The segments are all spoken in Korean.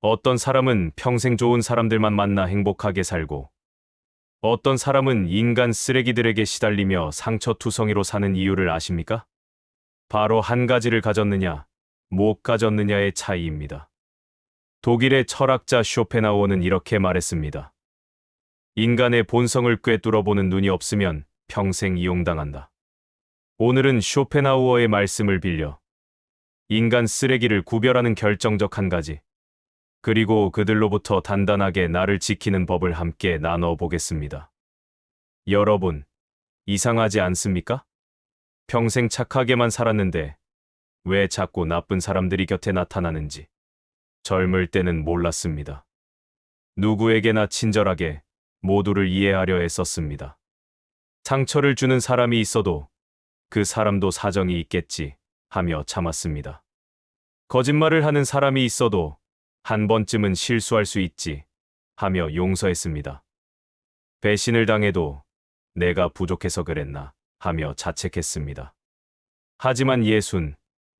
어떤 사람은 평생 좋은 사람들만 만나 행복하게 살고, 어떤 사람은 인간 쓰레기들에게 시달리며 상처투성이로 사는 이유를 아십니까? 바로 한 가지를 가졌느냐, 못 가졌느냐의 차이입니다. 독일의 철학자 쇼펜하우어는 이렇게 말했습니다. 인간의 본성을 꿰뚫어보는 눈이 없으면 평생 이용당한다. 오늘은 쇼펜하우어의 말씀을 빌려 인간 쓰레기를 구별하는 결정적 한 가지, 그리고 그들로부터 단단하게 나를 지키는 법을 함께 나눠 보겠습니다. 여러분, 이상하지 않습니까? 평생 착하게만 살았는데 왜 자꾸 나쁜 사람들이 곁에 나타나는지 젊을 때는 몰랐습니다. 누구에게나 친절하게 모두를 이해하려 애썼습니다. 상처를 주는 사람이 있어도 그 사람도 사정이 있겠지 하며 참았습니다. 거짓말을 하는 사람이 있어도 한 번쯤은 실수할 수 있지 하며 용서했습니다. 배신을 당해도 내가 부족해서 그랬나 하며 자책했습니다. 하지만 예순,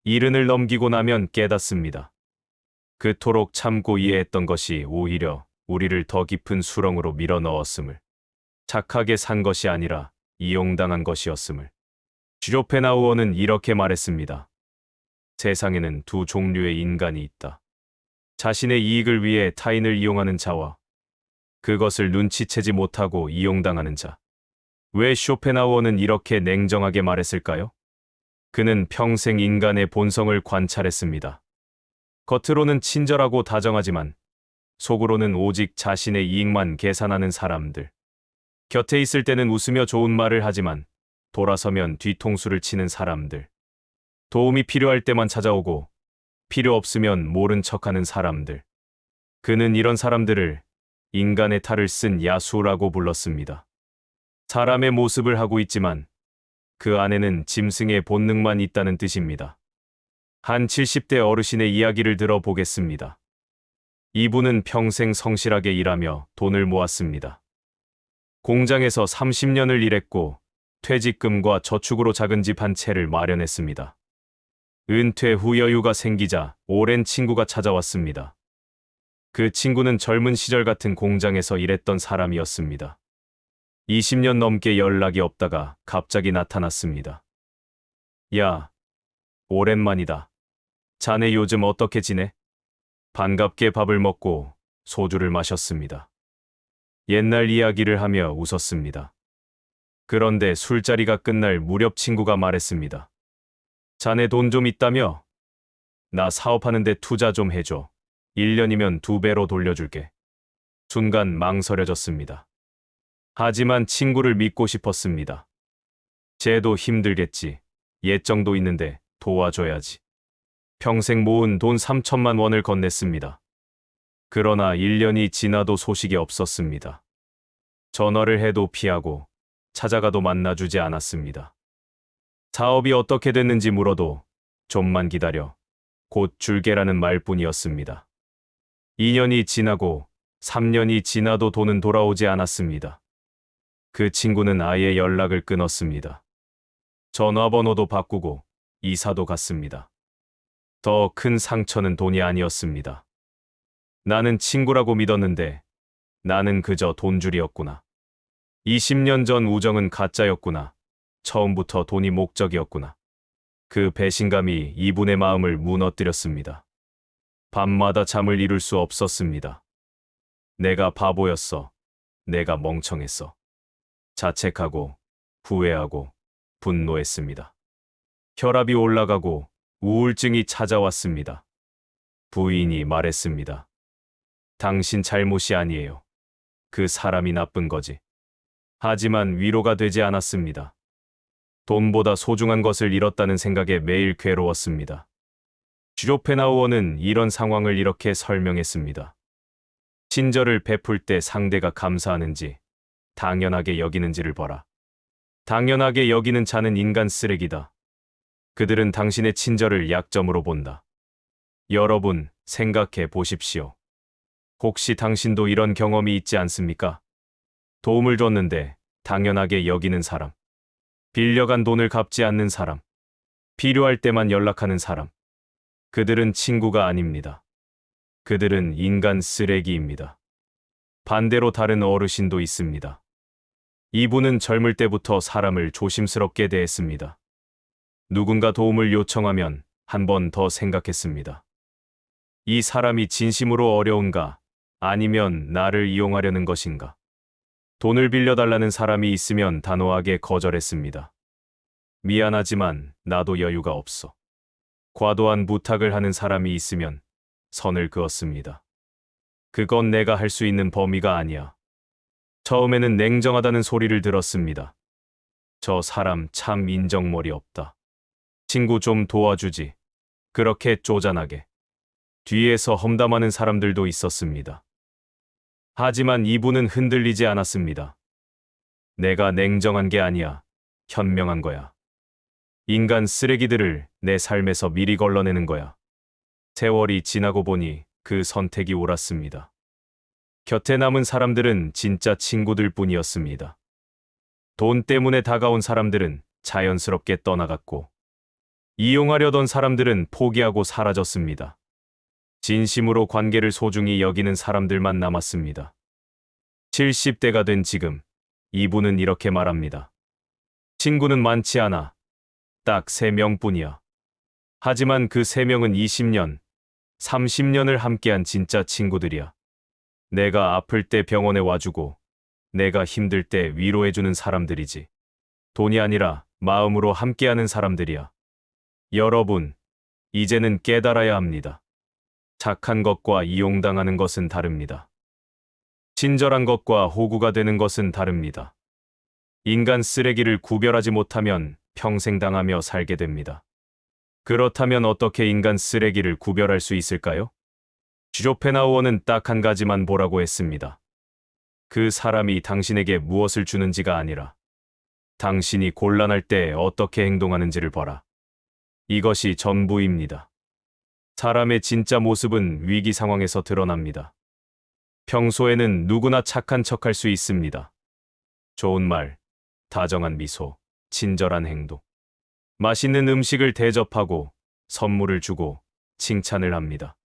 70을 넘기고 나면 깨닫습니다. 그토록 참고 이해했던 것이 오히려 우리를 더 깊은 수렁으로 밀어 넣었음을, 착하게 산 것이 아니라 이용당한 것이었음을. 쇼펜하우어는 이렇게 말했습니다. 세상에는 두 종류의 인간이 있다. 자신의 이익을 위해 타인을 이용하는 자와 그것을 눈치채지 못하고 이용당하는 자. 왜 쇼펜하우어는 이렇게 냉정하게 말했을까요? 그는 평생 인간의 본성을 관찰했습니다. 겉으로는 친절하고 다정하지만 속으로는 오직 자신의 이익만 계산하는 사람들. 곁에 있을 때는 웃으며 좋은 말을 하지만 돌아서면 뒤통수를 치는 사람들. 도움이 필요할 때만 찾아오고 필요 없으면 모른 척하는 사람들. 그는 이런 사람들을 인간의 탈을 쓴 야수라고 불렀습니다. 사람의 모습을 하고 있지만 그 안에는 짐승의 본능만 있다는 뜻입니다. 한 70대 어르신의 이야기를 들어보겠습니다. 이분은 평생 성실하게 일하며 돈을 모았습니다. 공장에서 30년을 일했고 퇴직금과 저축으로 작은 집 한 채를 마련했습니다. 은퇴 후 여유가 생기자 오랜 친구가 찾아왔습니다. 그 친구는 젊은 시절 같은 공장에서 일했던 사람이었습니다. 20년 넘게 연락이 없다가 갑자기 나타났습니다. 야, 오랜만이다. 자네 요즘 어떻게 지내? 반갑게 밥을 먹고 소주를 마셨습니다. 옛날 이야기를 하며 웃었습니다. 그런데 술자리가 끝날 무렵 친구가 말했습니다. 자네 돈 좀 있다며? 나 사업하는데 투자 좀 해줘. 1년이면 2배로 돌려줄게. 순간 망설여졌습니다. 하지만 친구를 믿고 싶었습니다. 쟤도 힘들겠지. 예정도 있는데 도와줘야지. 평생 모은 돈 3천만 원을 건넸습니다. 그러나 1년이 지나도 소식이 없었습니다. 전화를 해도 피하고 찾아가도 만나주지 않았습니다. 사업이 어떻게 됐는지 물어도 좀만 기다려. 곧 줄게라는 말뿐이었습니다. 2년이 지나고 3년이 지나도 돈은 돌아오지 않았습니다. 그 친구는 아예 연락을 끊었습니다. 전화번호도 바꾸고 이사도 갔습니다. 더 큰 상처는 돈이 아니었습니다. 나는 친구라고 믿었는데 나는 그저 돈줄이었구나. 20년 전 우정은 가짜였구나. 처음부터 돈이 목적이었구나. 그 배신감이 이분의 마음을 무너뜨렸습니다. 밤마다 잠을 이룰 수 없었습니다. 내가 바보였어. 내가 멍청했어. 자책하고 후회하고 분노했습니다. 혈압이 올라가고 우울증이 찾아왔습니다. 부인이 말했습니다. 당신 잘못이 아니에요. 그 사람이 나쁜 거지. 하지만 위로가 되지 않았습니다. 돈보다 소중한 것을 잃었다는 생각에 매일 괴로웠습니다. 쇼펜하우어는 이런 상황을 이렇게 설명했습니다. 친절을 베풀 때 상대가 감사하는지 당연하게 여기는지를 보라. 당연하게 여기는 자는 인간 쓰레기다. 그들은 당신의 친절을 약점으로 본다. 여러분, 생각해 보십시오. 혹시 당신도 이런 경험이 있지 않습니까? 도움을 줬는데 당연하게 여기는 사람. 빌려간 돈을 갚지 않는 사람. 필요할 때만 연락하는 사람. 그들은 친구가 아닙니다. 그들은 인간 쓰레기입니다. 반대로 다른 어르신도 있습니다. 이분은 젊을 때부터 사람을 조심스럽게 대했습니다. 누군가 도움을 요청하면 한 번 더 생각했습니다. 이 사람이 진심으로 어려운가? 아니면 나를 이용하려는 것인가? 돈을 빌려달라는 사람이 있으면 단호하게 거절했습니다. 미안하지만 나도 여유가 없어. 과도한 부탁을 하는 사람이 있으면 선을 그었습니다. 그건 내가 할 수 있는 범위가 아니야. 처음에는 냉정하다는 소리를 들었습니다. 저 사람 참 인정머리 없다. 친구 좀 도와주지. 그렇게 쪼잔하게. 뒤에서 험담하는 사람들도 있었습니다. 하지만 이분은 흔들리지 않았습니다. 내가 냉정한 게 아니야. 현명한 거야. 인간 쓰레기들을 내 삶에서 미리 걸러내는 거야. 세월이 지나고 보니 그 선택이 옳았습니다. 곁에 남은 사람들은 진짜 친구들 뿐이었습니다. 돈 때문에 다가온 사람들은 자연스럽게 떠나갔고, 이용하려던 사람들은 포기하고 사라졌습니다. 진심으로 관계를 소중히 여기는 사람들만 남았습니다. 70대가 된 지금, 이분은 이렇게 말합니다. 친구는 많지 않아. 딱 3명뿐이야. 하지만 그 3명은 20년, 30년을 함께한 진짜 친구들이야. 내가 아플 때 병원에 와주고, 내가 힘들 때 위로해주는 사람들이지. 돈이 아니라 마음으로 함께하는 사람들이야. 여러분, 이제는 깨달아야 합니다. 착한 것과 이용당하는 것은 다릅니다. 친절한 것과 호구가 되는 것은 다릅니다. 인간 쓰레기를 구별하지 못하면 평생 당하며 살게 됩니다. 그렇다면 어떻게 인간 쓰레기를 구별할 수 있을까요? 쇼펜하우어는 딱 한 가지만 보라고 했습니다. 그 사람이 당신에게 무엇을 주는지가 아니라 당신이 곤란할 때 어떻게 행동하는지를 봐라. 이것이 전부입니다. 사람의 진짜 모습은 위기 상황에서 드러납니다. 평소에는 누구나 착한 척할 수 있습니다. 좋은 말, 다정한 미소, 친절한 행동. 맛있는 음식을 대접하고 선물을 주고 칭찬을 합니다.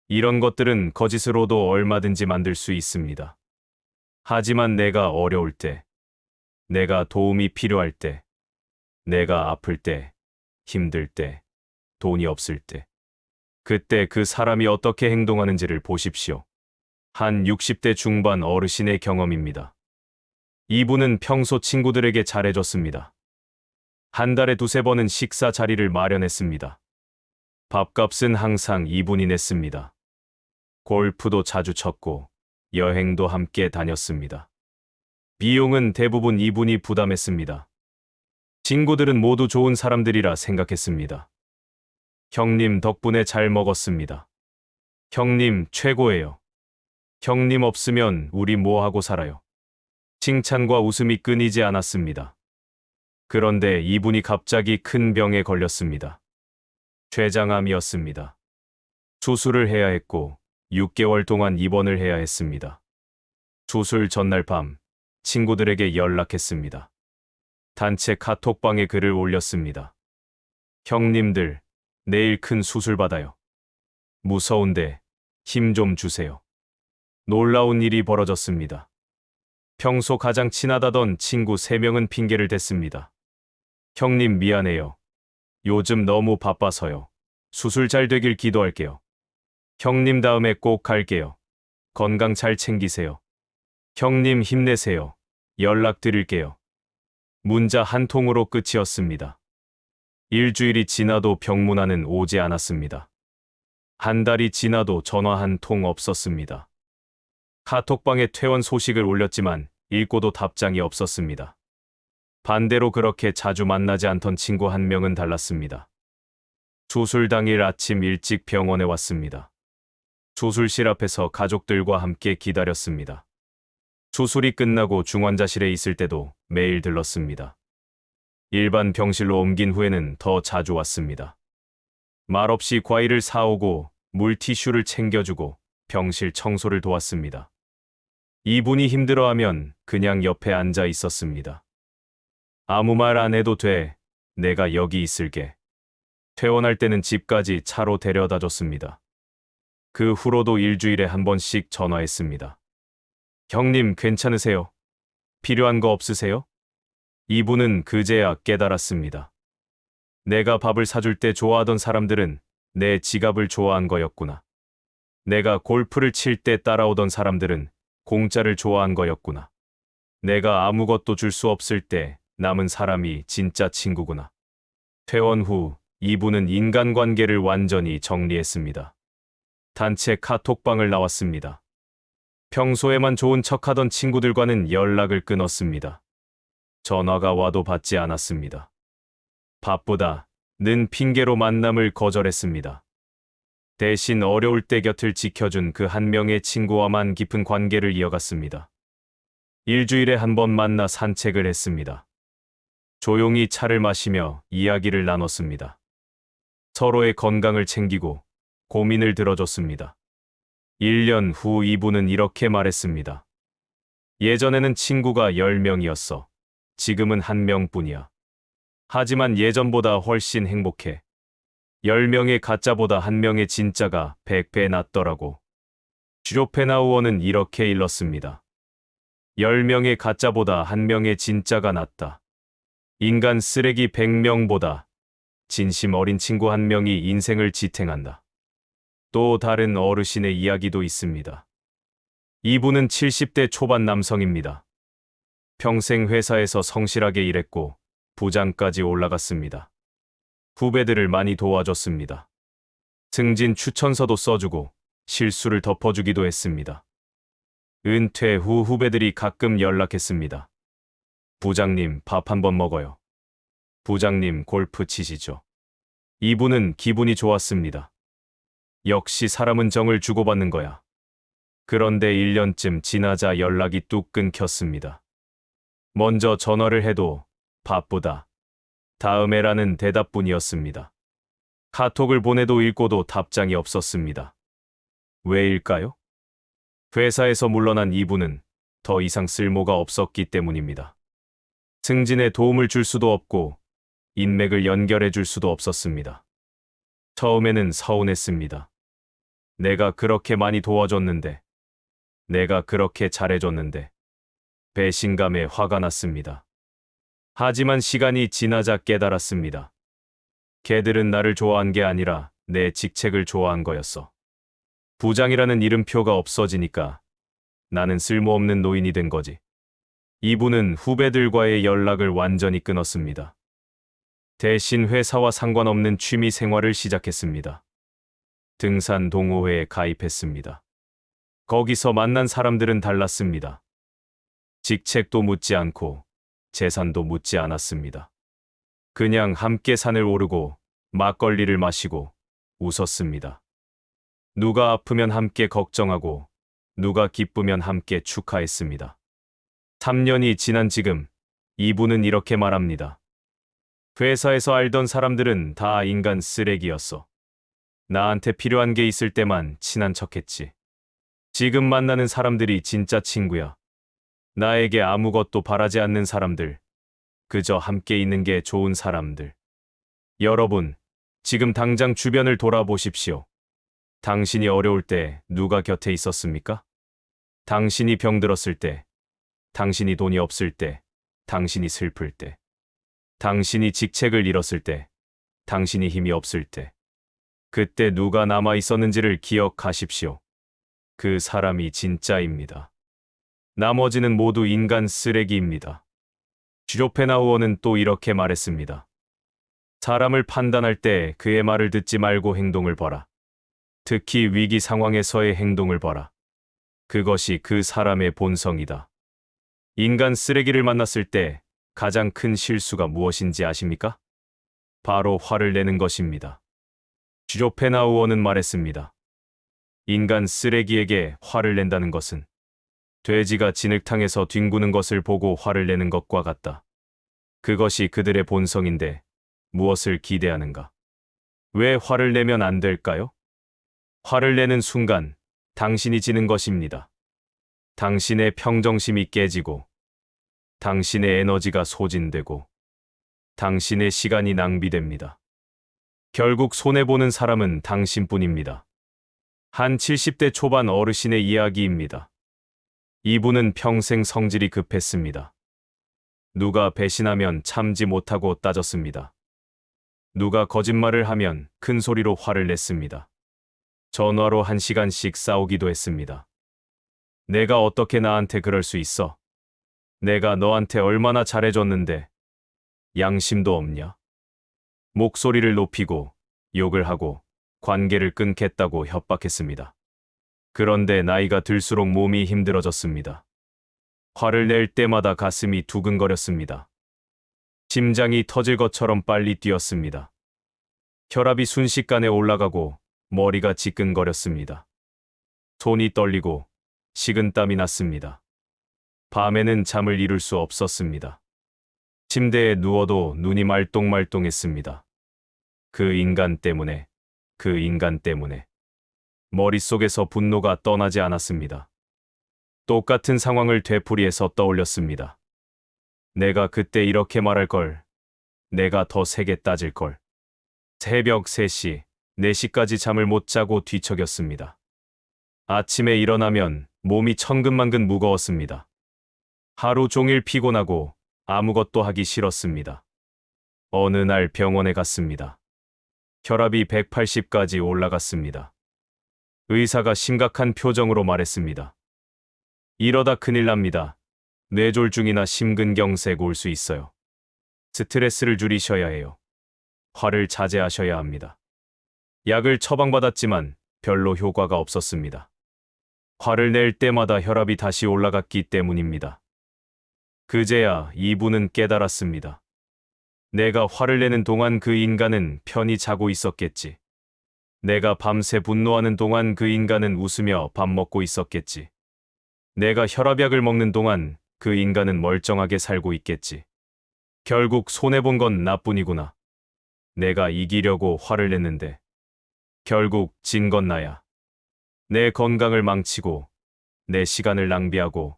이런 것들은 거짓으로도 얼마든지 만들 수 있습니다. 하지만 내가 어려울 때, 내가 도움이 필요할 때, 내가 아플 때, 힘들 때, 돈이 없을 때, 그때 그 사람이 어떻게 행동하는지를 보십시오. 한 60대 중반 어르신의 경험입니다. 이분은 평소 친구들에게 잘해줬습니다. 한 달에 2~3번은 식사 자리를 마련했습니다. 밥값은 항상 이분이 냈습니다. 골프도 자주 쳤고 여행도 함께 다녔습니다. 비용은 대부분 이분이 부담했습니다. 친구들은 모두 좋은 사람들이라 생각했습니다. 형님 덕분에 잘 먹었습니다. 형님 최고예요. 형님 없으면 우리 뭐 하고 살아요. 칭찬과 웃음이 끊이지 않았습니다. 그런데 이분이 갑자기 큰 병에 걸렸습니다. 췌장암이었습니다. 수술을 해야 했고 6개월 동안 입원을 해야 했습니다. 수술 전날 밤 친구들에게 연락했습니다. 단체 카톡방에 글을 올렸습니다. 형님들, 내일 큰 수술 받아요. 무서운데 힘 좀 주세요. 놀라운 일이 벌어졌습니다. 평소 가장 친하다던 친구 3명은 핑계를 댔습니다. 형님 미안해요. 요즘 너무 바빠서요. 수술 잘 되길 기도할게요. 형님 다음에 꼭 갈게요. 건강 잘 챙기세요. 형님 힘내세요. 연락드릴게요. 문자 한 통으로 끝이었습니다. 일주일이 지나도 병문안은 오지 않았습니다. 한 달이 지나도 전화 한 통 없었습니다. 카톡방에 퇴원 소식을 올렸지만 읽고도 답장이 없었습니다. 반대로 그렇게 자주 만나지 않던 친구 한 명은 달랐습니다. 수술 당일 아침 일찍 병원에 왔습니다. 수술실 앞에서 가족들과 함께 기다렸습니다. 수술이 끝나고 중환자실에 있을 때도 매일 들렀습니다. 일반 병실로 옮긴 후에는 더 자주 왔습니다. 말없이 과일을 사오고 물티슈를 챙겨주고 병실 청소를 도왔습니다. 이분이 힘들어하면 그냥 옆에 앉아 있었습니다. 아무 말 안 해도 돼. 내가 여기 있을게. 퇴원할 때는 집까지 차로 데려다 줬습니다. 그 후로도 일주일에 한 번씩 전화했습니다. 형님, 괜찮으세요? 필요한 거 없으세요? 이분은 그제야 깨달았습니다. 내가 밥을 사줄 때 좋아하던 사람들은 내 지갑을 좋아한 거였구나. 내가 골프를 칠 때 따라오던 사람들은 공짜를 좋아한 거였구나. 내가 아무것도 줄 수 없을 때 남은 사람이 진짜 친구구나. 퇴원 후 이분은 인간관계를 완전히 정리했습니다. 단체 카톡방을 나왔습니다. 평소에만 좋은 척하던 친구들과는 연락을 끊었습니다. 전화가 와도 받지 않았습니다. 바쁘다는 핑계로 만남을 거절했습니다. 대신 어려울 때 곁을 지켜준 그 한 명의 친구와만 깊은 관계를 이어갔습니다. 일주일에 한 번 만나 산책을 했습니다. 조용히 차를 마시며 이야기를 나눴습니다. 서로의 건강을 챙기고 고민을 들어줬습니다. 1년 후 이분은 이렇게 말했습니다. 예전에는 친구가 10명이었어. 지금은 1명뿐이야. 하지만 예전보다 훨씬 행복해. 10명의 가짜보다 1명의 진짜가 100배 낫더라고. 슈로펜하우어는 이렇게 일렀습니다. 10명의 가짜보다 1명의 진짜가 낫다. 인간 쓰레기 100명보다 진심 어린 친구 1명이 인생을 지탱한다. 또 다른 어르신의 이야기도 있습니다. 이분은 70대 초반 남성입니다. 평생 회사에서 성실하게 일했고 부장까지 올라갔습니다. 후배들을 많이 도와줬습니다. 승진 추천서도 써주고 실수를 덮어주기도 했습니다. 은퇴 후 후배들이 가끔 연락했습니다. 부장님, 밥 한번 먹어요. 부장님, 골프 치시죠. 이분은 기분이 좋았습니다. 역시 사람은 정을 주고받는 거야. 그런데 1년쯤 지나자 연락이 뚝 끊겼습니다. 먼저 전화를 해도 바쁘다. 다음에라는 대답뿐이었습니다. 카톡을 보내도 읽고도 답장이 없었습니다. 왜일까요? 회사에서 물러난 이분은 더 이상 쓸모가 없었기 때문입니다. 승진에 도움을 줄 수도 없고 인맥을 연결해 줄 수도 없었습니다. 처음에는 서운했습니다. 내가 그렇게 많이 도와줬는데, 내가 그렇게 잘해줬는데, 배신감에 화가 났습니다. 하지만 시간이 지나자 깨달았습니다. 걔들은 나를 좋아한 게 아니라 내 직책을 좋아한 거였어. 부장이라는 이름표가 없어지니까 나는 쓸모없는 노인이 된 거지. 이분은 후배들과의 연락을 완전히 끊었습니다. 대신 회사와 상관없는 취미 생활을 시작했습니다. 등산 동호회에 가입했습니다. 거기서 만난 사람들은 달랐습니다. 직책도 묻지 않고 재산도 묻지 않았습니다. 그냥 함께 산을 오르고 막걸리를 마시고 웃었습니다. 누가 아프면 함께 걱정하고 누가 기쁘면 함께 축하했습니다. 3년이 지난 지금 이분은 이렇게 말합니다. 회사에서 알던 사람들은 다 인간 쓰레기였어. 나한테 필요한 게 있을 때만 친한 척했지. 지금 만나는 사람들이 진짜 친구야. 나에게 아무것도 바라지 않는 사람들. 그저 함께 있는 게 좋은 사람들. 여러분, 지금 당장 주변을 돌아보십시오. 당신이 어려울 때 누가 곁에 있었습니까? 당신이 병들었을 때, 당신이 돈이 없을 때, 당신이 슬플 때, 당신이 직책을 잃었을 때, 당신이 힘이 없을 때, 그때 누가 남아 있었는지를 기억하십시오. 그 사람이 진짜입니다. 나머지는 모두 인간 쓰레기입니다. 슈로펜하우어는 또 이렇게 말했습니다. 사람을 판단할 때 그의 말을 듣지 말고 행동을 봐라. 특히 위기 상황에서의 행동을 봐라. 그것이 그 사람의 본성이다. 인간 쓰레기를 만났을 때 가장 큰 실수가 무엇인지 아십니까? 바로 화를 내는 것입니다. 슈로펜하우어는 말했습니다. 인간 쓰레기에게 화를 낸다는 것은 돼지가 진흙탕에서 뒹구는 것을 보고 화를 내는 것과 같다. 그것이 그들의 본성인데 무엇을 기대하는가? 왜 화를 내면 안 될까요? 화를 내는 순간 당신이 지는 것입니다. 당신의 평정심이 깨지고 당신의 에너지가 소진되고 당신의 시간이 낭비됩니다. 결국 손해보는 사람은 당신뿐입니다. 한 70대 초반 어르신의 이야기입니다. 이분은 평생 성질이 급했습니다. 누가 배신하면 참지 못하고 따졌습니다. 누가 거짓말을 하면 큰 소리로 화를 냈습니다. 전화로 1시간씩 싸우기도 했습니다. 내가 어떻게 나한테 그럴 수 있어? 내가 너한테 얼마나 잘해줬는데 양심도 없냐? 목소리를 높이고 욕을 하고 관계를 끊겠다고 협박했습니다. 그런데 나이가 들수록 몸이 힘들어졌습니다. 화를 낼 때마다 가슴이 두근거렸습니다. 심장이 터질 것처럼 빨리 뛰었습니다. 혈압이 순식간에 올라가고 머리가 지끈거렸습니다. 손이 떨리고 식은땀이 났습니다. 밤에는 잠을 이룰 수 없었습니다. 침대에 누워도 눈이 말똥말똥했습니다. 그 인간 때문에, 그 인간 때문에. 머릿속에서 분노가 떠나지 않았습니다. 똑같은 상황을 되풀이해서 떠올렸습니다. 내가 그때 이렇게 말할 걸, 내가 더 세게 따질 걸. 새벽 3시, 4시까지 잠을 못 자고 뒤척였습니다. 아침에 일어나면 몸이 천근만근 무거웠습니다. 하루 종일 피곤하고 아무것도 하기 싫었습니다. 어느 날 병원에 갔습니다. 혈압이 180까지 올라갔습니다. 의사가 심각한 표정으로 말했습니다. 이러다 큰일 납니다. 뇌졸중이나 심근경색 올 수 있어요. 스트레스를 줄이셔야 해요. 화를 자제하셔야 합니다. 약을 처방받았지만 별로 효과가 없었습니다. 화를 낼 때마다 혈압이 다시 올라갔기 때문입니다. 그제야 이분은 깨달았습니다. 내가 화를 내는 동안 그 인간은 편히 자고 있었겠지. 내가 밤새 분노하는 동안 그 인간은 웃으며 밥 먹고 있었겠지. 내가 혈압약을 먹는 동안 그 인간은 멀쩡하게 살고 있겠지. 결국 손해본 건 나뿐이구나. 내가 이기려고 화를 냈는데 결국 진 건 나야. 내 건강을 망치고 내 시간을 낭비하고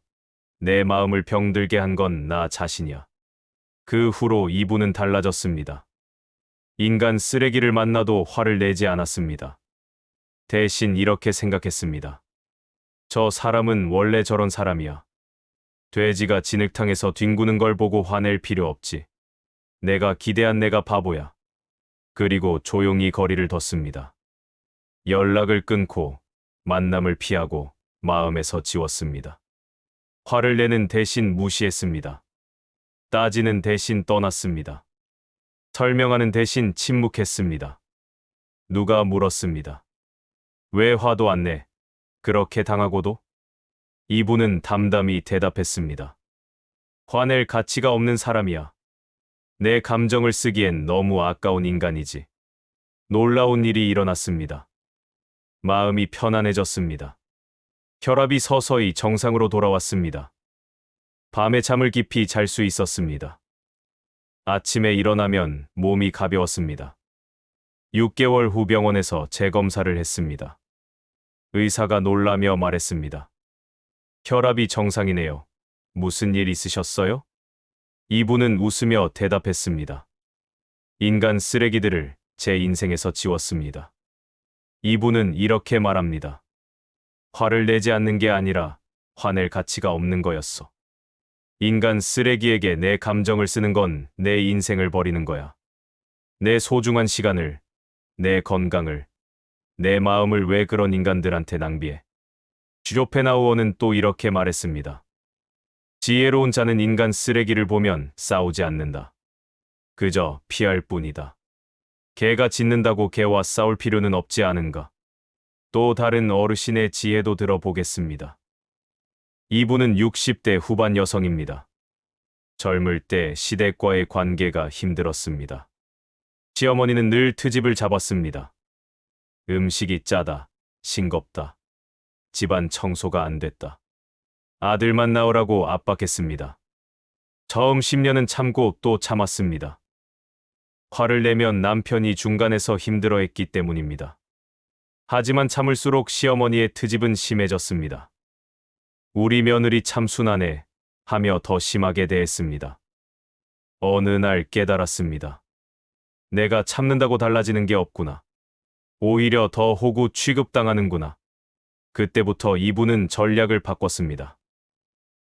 내 마음을 병들게 한 건 나 자신이야. 그 후로 이분은 달라졌습니다. 인간 쓰레기를 만나도 화를 내지 않았습니다. 대신 이렇게 생각했습니다. 저 사람은 원래 저런 사람이야. 돼지가 진흙탕에서 뒹구는 걸 보고 화낼 필요 없지. 내가 기대한 내가 바보야. 그리고 조용히 거리를 뒀습니다. 연락을 끊고 만남을 피하고 마음에서 지웠습니다. 화를 내는 대신 무시했습니다. 따지는 대신 떠났습니다. 설명하는 대신 침묵했습니다. 누가 물었습니다. 왜 화도 안 내? 그렇게 당하고도? 이분은 담담히 대답했습니다. 화낼 가치가 없는 사람이야. 내 감정을 쓰기엔 너무 아까운 인간이지. 놀라운 일이 일어났습니다. 마음이 편안해졌습니다. 혈압이 서서히 정상으로 돌아왔습니다. 밤에 잠을 깊이 잘 수 있었습니다. 아침에 일어나면 몸이 가벼웠습니다. 6개월 후 병원에서 재검사를 했습니다. 의사가 놀라며 말했습니다. 혈압이 정상이네요. 무슨 일 있으셨어요? 이분은 웃으며 대답했습니다. 인간 쓰레기들을 제 인생에서 지웠습니다. 이분은 이렇게 말합니다. 화를 내지 않는 게 아니라 화낼 가치가 없는 거였어. 인간 쓰레기에게 내 감정을 쓰는 건 내 인생을 버리는 거야. 내 소중한 시간을, 내 건강을, 내 마음을 왜 그런 인간들한테 낭비해? 쇼펜하우어는 또 이렇게 말했습니다. 지혜로운 자는 인간 쓰레기를 보면 싸우지 않는다. 그저 피할 뿐이다. 개가 짖는다고 개와 싸울 필요는 없지 않은가? 또 다른 어르신의 지혜도 들어보겠습니다. 이분은 60대 후반 여성입니다. 젊을 때 시댁과의 관계가 힘들었습니다. 시어머니는 늘 트집을 잡았습니다. 음식이 짜다, 싱겁다, 집안 청소가 안 됐다. 아들만 낳으라고 압박했습니다. 처음 10년은 참고 또 참았습니다. 화를 내면 남편이 중간에서 힘들어했기 때문입니다. 하지만 참을수록 시어머니의 트집은 심해졌습니다. 우리 며느리 참 순하네 하며 더 심하게 대했습니다. 어느 날 깨달았습니다. 내가 참는다고 달라지는 게 없구나. 오히려 더 호구 취급당하는구나. 그때부터 이분은 전략을 바꿨습니다.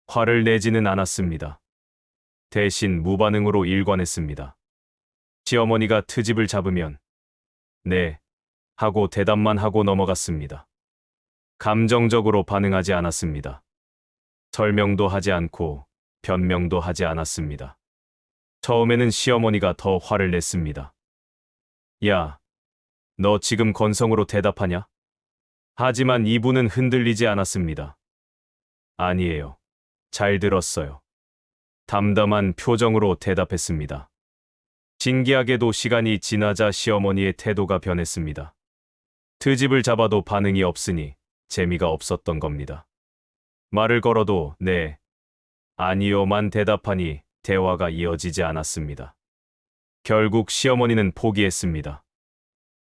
화를 내지는 않았습니다. 대신 무반응으로 일관했습니다. 시어머니가 트집을 잡으면 네 하고 대답만 하고 넘어갔습니다. 감정적으로 반응하지 않았습니다. 설명도 하지 않고 변명도 하지 않았습니다. 처음에는 시어머니가 더 화를 냈습니다. 야, 너 지금 건성으로 대답하냐? 하지만 이분은 흔들리지 않았습니다. 아니에요. 잘 들었어요. 담담한 표정으로 대답했습니다. 신기하게도 시간이 지나자 시어머니의 태도가 변했습니다. 트집을 잡아도 반응이 없으니 재미가 없었던 겁니다. 말을 걸어도 네, 아니요만 대답하니 대화가 이어지지 않았습니다. 결국 시어머니는 포기했습니다.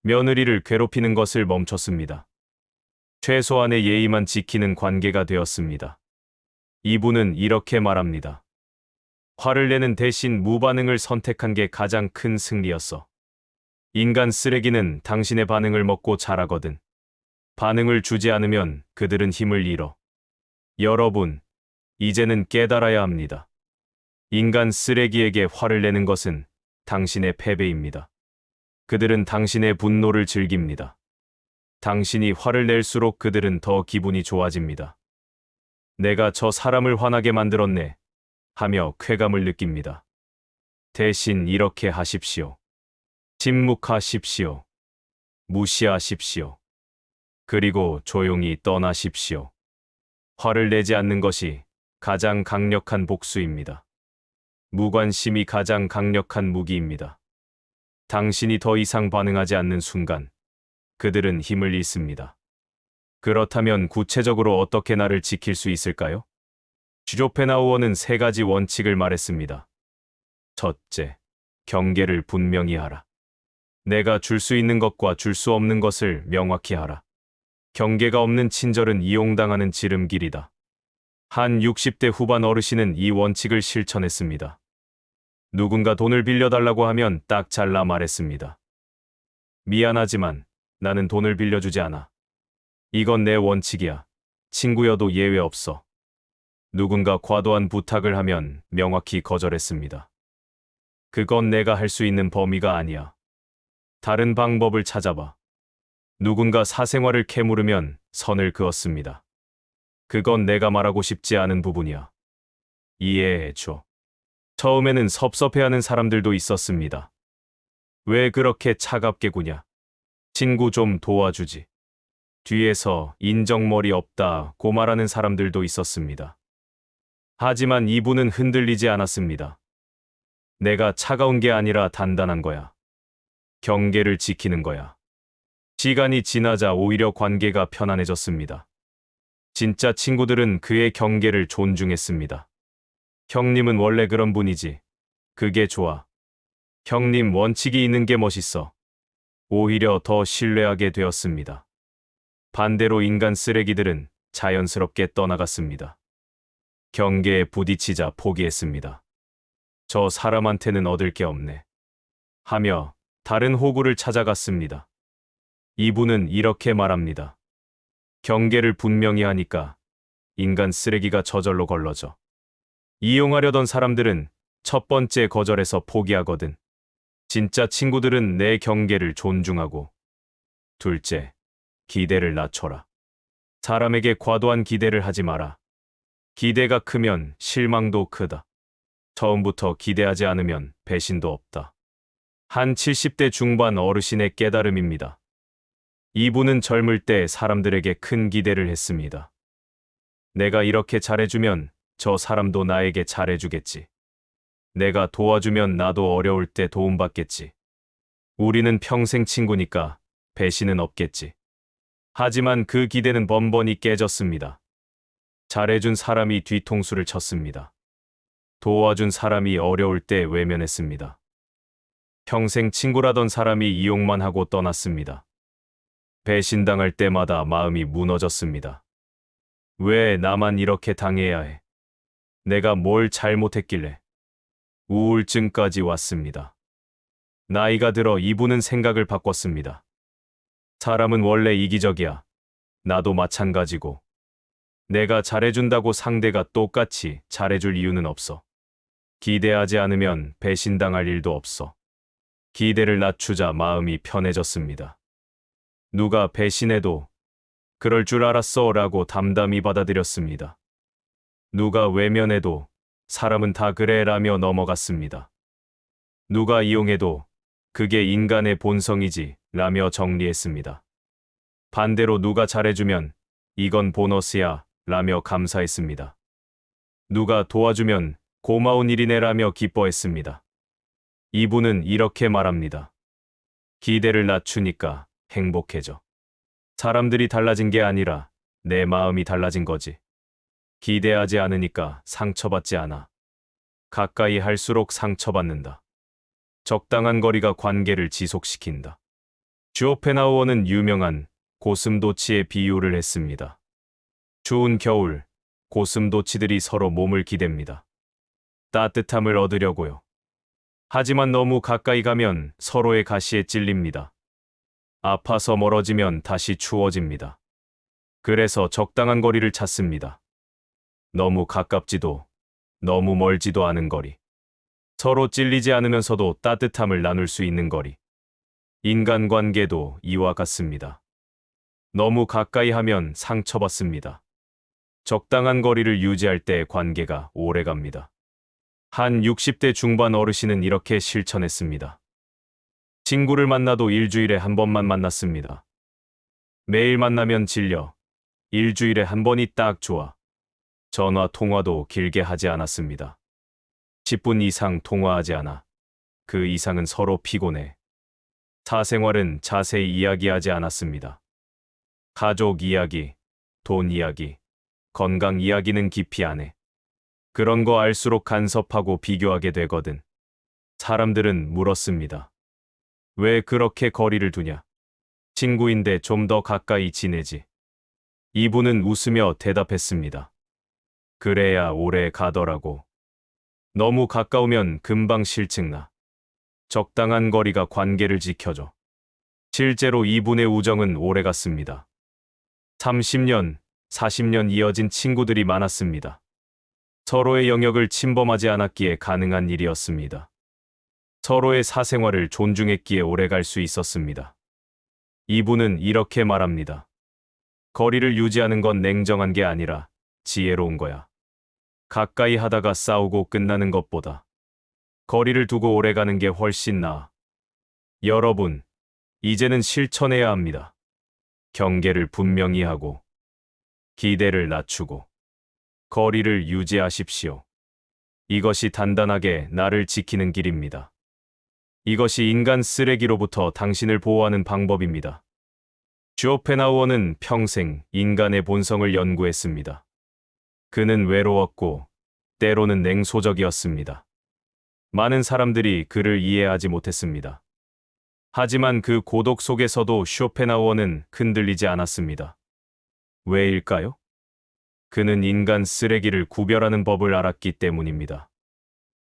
며느리를 괴롭히는 것을 멈췄습니다. 최소한의 예의만 지키는 관계가 되었습니다. 이분은 이렇게 말합니다. 화를 내는 대신 무반응을 선택한 게 가장 큰 승리였어. 인간 쓰레기는 당신의 반응을 먹고 자라거든. 반응을 주지 않으면 그들은 힘을 잃어. 여러분, 이제는 깨달아야 합니다. 인간 쓰레기에게 화를 내는 것은 당신의 패배입니다. 그들은 당신의 분노를 즐깁니다. 당신이 화를 낼수록 그들은 더 기분이 좋아집니다. 내가 저 사람을 화나게 만들었네 하며 쾌감을 느낍니다. 대신 이렇게 하십시오. 침묵하십시오. 무시하십시오. 그리고 조용히 떠나십시오. 화를 내지 않는 것이 가장 강력한 복수입니다. 무관심이 가장 강력한 무기입니다. 당신이 더 이상 반응하지 않는 순간 그들은 힘을 잃습니다. 그렇다면 구체적으로 어떻게 나를 지킬 수 있을까요? 슈조펜하우어는 3가지 원칙을 말했습니다. 첫째, 경계를 분명히 하라. 내가 줄 수 있는 것과 줄 수 없는 것을 명확히 하라. 경계가 없는 친절은 이용당하는 지름길이다. 한 60대 후반 어르신은 이 원칙을 실천했습니다. 누군가 돈을 빌려달라고 하면 딱 잘라 말했습니다. 미안하지만 나는 돈을 빌려주지 않아. 이건 내 원칙이야. 친구여도 예외 없어. 누군가 과도한 부탁을 하면 명확히 거절했습니다. 그건 내가 할 수 있는 범위가 아니야. 다른 방법을 찾아봐. 누군가 사생활을 캐물으면 선을 그었습니다. 그건 내가 말하고 싶지 않은 부분이야. 이해해줘. 처음에는 섭섭해하는 사람들도 있었습니다. 왜 그렇게 차갑게 구냐? 친구 좀 도와주지. 뒤에서 인정머리 없다고 말하는 사람들도 있었습니다. 하지만 이분은 흔들리지 않았습니다. 내가 차가운 게 아니라 단단한 거야. 경계를 지키는 거야. 시간이 지나자 오히려 관계가 편안해졌습니다. 진짜 친구들은 그의 경계를 존중했습니다. 형님은 원래 그런 분이지. 그게 좋아. 형님 원칙이 있는 게 멋있어. 오히려 더 신뢰하게 되었습니다. 반대로 인간 쓰레기들은 자연스럽게 떠나갔습니다. 경계에 부딪히자 포기했습니다. 저 사람한테는 얻을 게 없네. 하며 다른 호구를 찾아갔습니다. 이분은 이렇게 말합니다. 경계를 분명히 하니까 인간 쓰레기가 저절로 걸러져. 이용하려던 사람들은 첫 번째 거절에서 포기하거든. 진짜 친구들은 내 경계를 존중하고. 둘째, 기대를 낮춰라. 사람에게 과도한 기대를 하지 마라. 기대가 크면 실망도 크다. 처음부터 기대하지 않으면 배신도 없다. 한 70대 중반 어르신의 깨달음입니다. 이분은 젊을 때 사람들에게 큰 기대를 했습니다. 내가 이렇게 잘해주면 저 사람도 나에게 잘해주겠지. 내가 도와주면 나도 어려울 때 도움받겠지. 우리는 평생 친구니까 배신은 없겠지. 하지만 그 기대는 번번이 깨졌습니다. 잘해준 사람이 뒤통수를 쳤습니다. 도와준 사람이 어려울 때 외면했습니다. 평생 친구라던 사람이 이용만 하고 떠났습니다. 배신당할 때마다 마음이 무너졌습니다. 왜 나만 이렇게 당해야 해? 내가 뭘 잘못했길래? 우울증까지 왔습니다. 나이가 들어 이분은 생각을 바꿨습니다. 사람은 원래 이기적이야. 나도 마찬가지고. 내가 잘해준다고 상대가 똑같이 잘해줄 이유는 없어. 기대하지 않으면 배신당할 일도 없어. 기대를 낮추자 마음이 편해졌습니다. 누가 배신해도 그럴 줄 알았어 라고 담담히 받아들였습니다. 누가 외면해도 사람은 다 그래 라며 넘어갔습니다. 누가 이용해도 그게 인간의 본성이지 라며 정리했습니다. 반대로 누가 잘해주면 이건 보너스야 라며 감사했습니다. 누가 도와주면 고마운 일이네 라며 기뻐했습니다. 이분은 이렇게 말합니다. 기대를 낮추니까 행복해져. 사람들이 달라진 게 아니라 내 마음이 달라진 거지. 기대하지 않으니까 상처받지 않아. 가까이 할수록 상처받는다. 적당한 거리가 관계를 지속시킨다. 쇼펜하우어는 유명한 고슴도치의 비유를 했습니다. 추운 겨울, 고슴도치들이 서로 몸을 기댑니다. 따뜻함을 얻으려고요. 하지만 너무 가까이 가면 서로의 가시에 찔립니다. 아파서 멀어지면 다시 추워집니다. 그래서 적당한 거리를 찾습니다. 너무 가깝지도 너무 멀지도 않은 거리. 서로 찔리지 않으면서도 따뜻함을 나눌 수 있는 거리. 인간관계도 이와 같습니다. 너무 가까이 하면 상처받습니다. 적당한 거리를 유지할 때 관계가 오래갑니다. 한 60대 중반 어르신은 이렇게 실천했습니다. 친구를 만나도 일주일에 한 번만 만났습니다. 매일 만나면 질려. 일주일에 한 번이 딱 좋아. 전화 통화도 길게 하지 않았습니다. 10분 이상 통화하지 않아. 그 이상은 서로 피곤해. 사생활은 자세히 이야기하지 않았습니다. 가족 이야기, 돈 이야기, 건강 이야기는 깊이 안 해. 그런 거 알수록 간섭하고 비교하게 되거든. 사람들은 물었습니다. 왜 그렇게 거리를 두냐? 친구인데 좀 더 가까이 지내지. 이분은 웃으며 대답했습니다. 그래야 오래 가더라고. 너무 가까우면 금방 실증나. 적당한 거리가 관계를 지켜줘. 실제로 이분의 우정은 오래갔습니다. 30년, 40년 이어진 친구들이 많았습니다. 서로의 영역을 침범하지 않았기에 가능한 일이었습니다. 서로의 사생활을 존중했기에 오래갈 수 있었습니다. 이분은 이렇게 말합니다. 거리를 유지하는 건 냉정한 게 아니라 지혜로운 거야. 가까이 하다가 싸우고 끝나는 것보다 거리를 두고 오래가는 게 훨씬 나아. 여러분, 이제는 실천해야 합니다. 경계를 분명히 하고 기대를 낮추고 거리를 유지하십시오. 이것이 단단하게 나를 지키는 길입니다. 이것이 인간 쓰레기로부터 당신을 보호하는 방법입니다. 쇼펜하우어는 평생 인간의 본성을 연구했습니다. 그는 외로웠고 때로는 냉소적이었습니다. 많은 사람들이 그를 이해하지 못했습니다. 하지만 그 고독 속에서도 쇼펜하우어는 흔들리지 않았습니다. 왜일까요? 그는 인간 쓰레기를 구별하는 법을 알았기 때문입니다.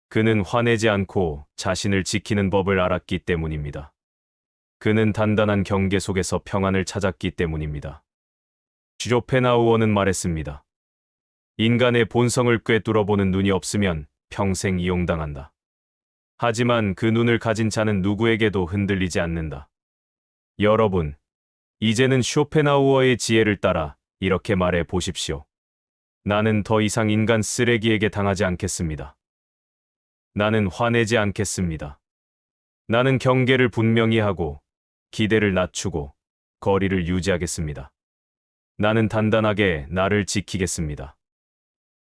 그는 화내지 않고 자신을 지키는 법을 알았기 때문입니다. 그는 단단한 경계 속에서 평안을 찾았기 때문입니다. 쇼펜하우어는 말했습니다. 인간의 본성을 꿰뚫어보는 눈이 없으면 평생 이용당한다. 하지만 그 눈을 가진 자는 누구에게도 흔들리지 않는다. 여러분, 이제는 쇼펜하우어의 지혜를 따라 이렇게 말해 보십시오. 나는 더 이상 인간 쓰레기에게 당하지 않겠습니다. 나는 화내지 않겠습니다. 나는 경계를 분명히 하고 기대를 낮추고 거리를 유지하겠습니다. 나는 단단하게 나를 지키겠습니다.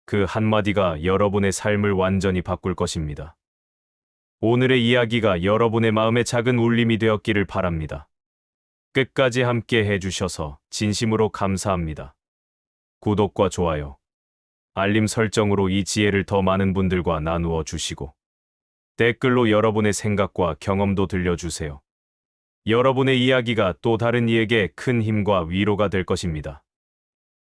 그 한마디가 여러분의 삶을 완전히 바꿀 것입니다. 오늘의 이야기가 여러분의 마음에 작은 울림이 되었기를 바랍니다. 끝까지 함께 해주셔서 진심으로 감사합니다. 구독과 좋아요, 알림 설정으로 이 지혜를 더 많은 분들과 나누어 주시고 댓글로 여러분의 생각과 경험도 들려주세요. 여러분의 이야기가 또 다른 이에게 큰 힘과 위로가 될 것입니다.